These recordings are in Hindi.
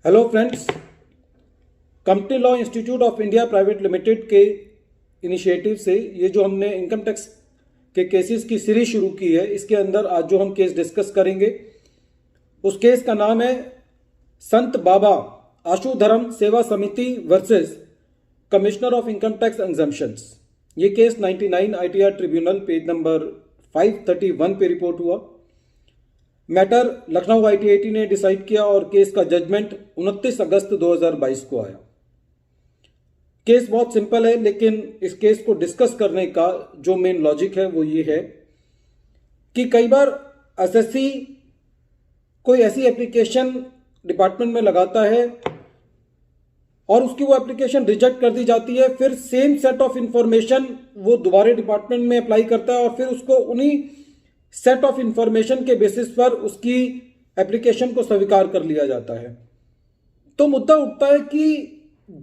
Hello friends, company law institute of India private limited के इनिशिएटिव से ये जो हमने इनकम टैक्स के केसेस की सीरीज शुरू की है, इसके अंदर आज जो हम केस डिस्कस करेंगे उस केस का नाम है Sant Baba Ashudharm Seva Samiti versus commissioner of income tax exemptions. ये case 99 ITR tribunal page number 531 पे रिपोर्ट हुआ। मैटर लखनऊ ITAT ने डिसाइड किया और केस का जजमेंट 29 अगस्त 2022 को आया। केस बहुत सिंपल है, लेकिन इस केस को डिस्कस करने का जो मेन लॉजिक है वो ये है कि कई बार एसएससी कोई ऐसी एप्लीकेशन डिपार्टमेंट में लगाता है और उसकी वो एप्लीकेशन रिजेक्ट कर दी जाती है, फिर सेम सेट ऑफ इंफॉर्मेशन वो दोबारा डिपार्टमेंट में अप्लाई करता है और फिर उसको उन्हीं सेट ऑफ इंफॉर्मेशन के बेसिस पर उसकी एप्लीकेशन को स्वीकार कर लिया जाता है। तो मुद्दा उठता है कि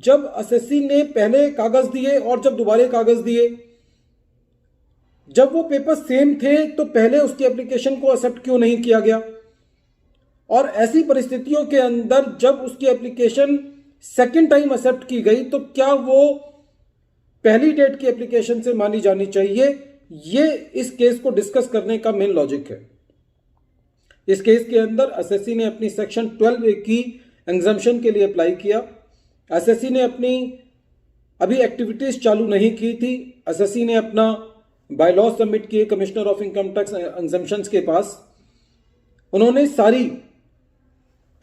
जब एसएससी ने पहले कागज दिए और जब दोबारा कागज दिए, जब वो पेपर सेम थे तो पहले उसकी एप्लीकेशन को एक्सेप्ट क्यों नहीं किया गया, और ऐसी परिस्थितियों के अंदर जब उसकी एप्लीकेशन सेकेंड टाइम एक्सेप्ट की गई तो क्या वो पहली डेट की एप्लीकेशन से मानी जानी चाहिए। ये इस केस को डिस्कस करने का मेन लॉजिक है। इस केस के अंदर एसएससी ने अपनी सेक्शन 12A की एग्जम्पशन के लिए अप्लाई किया। एसएससी ने अपनी अभी एक्टिविटीज चालू नहीं की थी। एसएससी ने अपना बायलॉ सबमिट किए commissioner of income tax exemptions के पास। उन्होंने सारी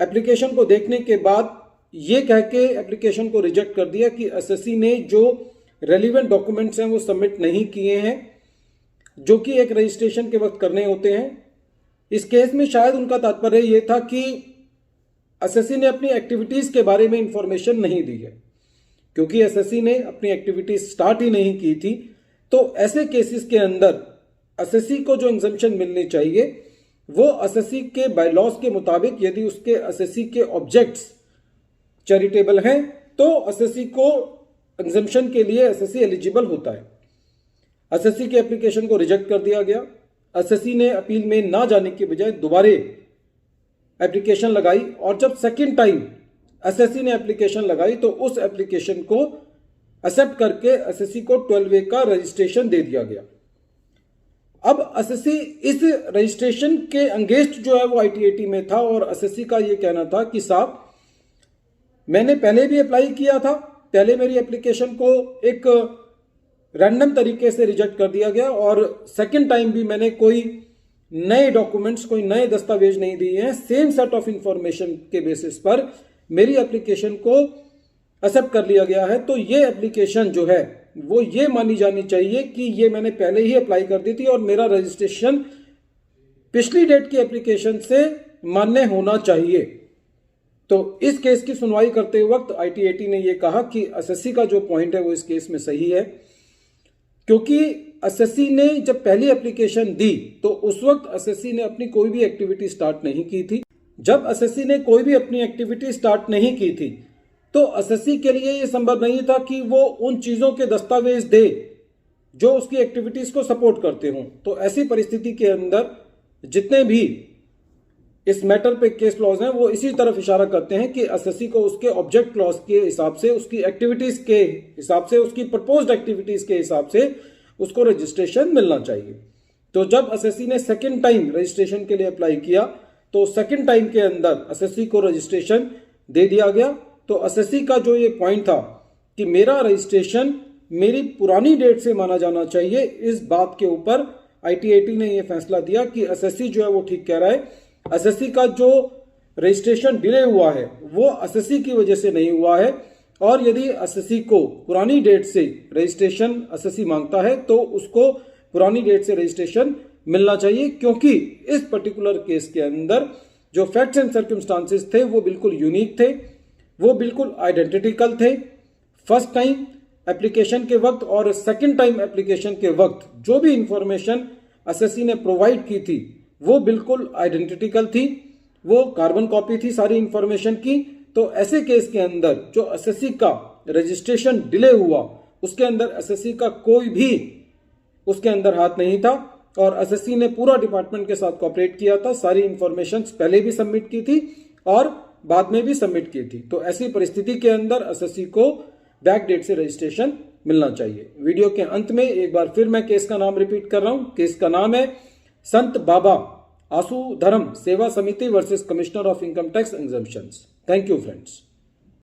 एप्लीकेशन को देखने के बाद ये कह के एप्लीकेशन को रिजेक्ट कर दिया कि एसएससी ने जो रेलिवेंट डॉक्यूमेंट्स हैं वो सबमिट नहीं किए हैं, जो कि एक रजिस्ट्रेशन के वक्त करने होते हैं। इस केस में शायद उनका तात्पर्य यह था कि एसएससी ने अपनी एक्टिविटीज के बारे में इंफॉर्मेशन नहीं दी है, क्योंकि एसएससी ने अपनी एक्टिविटीज स्टार्ट ही नहीं की थी। तो ऐसे केसेस के अंदर एसएससी को जो एग्जम्पशन मिलनी चाहिए वो एसएससी के बायलॉज के मुताबिक, यदि उसके एसएससी के ऑब्जेक्ट्स चैरिटेबल हैं तो एसएससी को एग्जम्पशन के लिए एसएससी एलिजिबल होता है। एसएससी की एप्लीकेशन को रिजेक्ट कर दिया गया। एसएससी ने अपील में ना जाने के बजाय दोबारा एप्लीकेशन लगाई और जब सेकेंड टाइम एसएससी ने एप्लीकेशन लगाई तो उस एप्लीकेशन को एक्सेप्ट करके एसएससी को 12A का रजिस्ट्रेशन दे दिया गया। अब एसएससी इस रजिस्ट्रेशन के अंगेंस्ट जो है वो ITAT में था और एसएससी का ये कहना था कि साहब, मैंने पहले भी अप्लाई किया था, पहले मेरी एप्लीकेशन को एक रैंडम तरीके से रिजेक्ट कर दिया गया और सेकंड टाइम भी मैंने कोई नए डॉक्यूमेंट्स, कोई नए दस्तावेज नहीं दिए हैं, सेम सेट ऑफ इंफॉर्मेशन के बेसिस पर मेरी एप्लीकेशन को एक्सेप्ट कर लिया गया है। तो ये एप्लीकेशन जो है वो ये मानी जानी चाहिए कि ये मैंने पहले ही अप्लाई कर दी थी और मेरा रजिस्ट्रेशन पिछली डेट की एप्लीकेशन से मान्य होना चाहिए। तो इस केस की सुनवाई करते वक्त ITAT ने यह कहा कि एसएससी का जो पॉइंट है वो इस केस में सही है, क्योंकि एसएससी ने जब पहली एप्लीकेशन दी तो उस वक्त एसएससी ने अपनी कोई भी एक्टिविटी स्टार्ट नहीं की थी। जब एसएससी ने कोई भी अपनी एक्टिविटी स्टार्ट नहीं की थी तो एसएससी के लिए यह संभव नहीं था कि वो उन चीजों के दस्तावेज दे जो उसकी एक्टिविटीज को सपोर्ट करते हों। तो ऐसी परिस्थिति के अंदर जितने भी इस मैटर पे केस क्लॉज हैं वो इसी तरफ इशारा करते हैं कि एसएससी को उसके ऑब्जेक्ट क्लॉज के हिसाब से, उसकी एक्टिविटीज के हिसाब से, उसकी प्रपोज्ड एक्टिविटीज के हिसाब से उसको रजिस्ट्रेशन मिलना चाहिए। तो जब एसएससी ने सेकंड टाइम रजिस्ट्रेशन के लिए अप्लाई किया तो सेकंड टाइम के अंदर एसएससी को रजिस्ट्रेशन दे दिया गया। तो एसएससी का जो ये पॉइंट था कि मेरा रजिस्ट्रेशन मेरी पुरानी डेट से माना जाना चाहिए, इस बात के ऊपर ITAT ने यह फैसला दिया कि एसएससी जो है वो ठीक कह रहा है। एसएससी का जो रजिस्ट्रेशन डिले हुआ है वो एसएससी की वजह से नहीं हुआ है, और यदि एसएससी को पुरानी डेट से रजिस्ट्रेशन एसएससी मांगता है तो उसको पुरानी डेट से रजिस्ट्रेशन मिलना चाहिए, क्योंकि इस पर्टिकुलर केस के अंदर जो फैक्ट्स एंड सर्कमस्टांसेस थे वो बिल्कुल यूनिक थे, वो बिल्कुल आइडेंटिकल थे। फर्स्ट टाइम एप्लीकेशन के वक्त और सेकेंड टाइम एप्लीकेशन के वक्त जो भी इंफॉर्मेशन एसएससी ने प्रोवाइड की थी वो बिल्कुल आइडेंटिकल थी, वो कार्बन कॉपी थी सारी इंफॉर्मेशन की। तो ऐसे केस के अंदर जो एसएससी का रजिस्ट्रेशन डिले हुआ उसके अंदर एसएससी का कोई भी उसके अंदर हाथ नहीं था और एसएससी ने पूरा डिपार्टमेंट के साथ कोऑपरेट किया था, सारी इंफॉर्मेशन पहले भी सबमिट की थी और बाद में भी सबमिट की थी। तो ऐसी परिस्थिति के अंदर एसएससी को बैक डेट से रजिस्ट्रेशन मिलना चाहिए। वीडियो के अंत में एक बार फिर मैं केस का नाम रिपीट कर रहा हूं। केस का नाम है संत बाबा आशु धर्म सेवा Samiti versus commissioner of income tax exemptions. Thank you friends.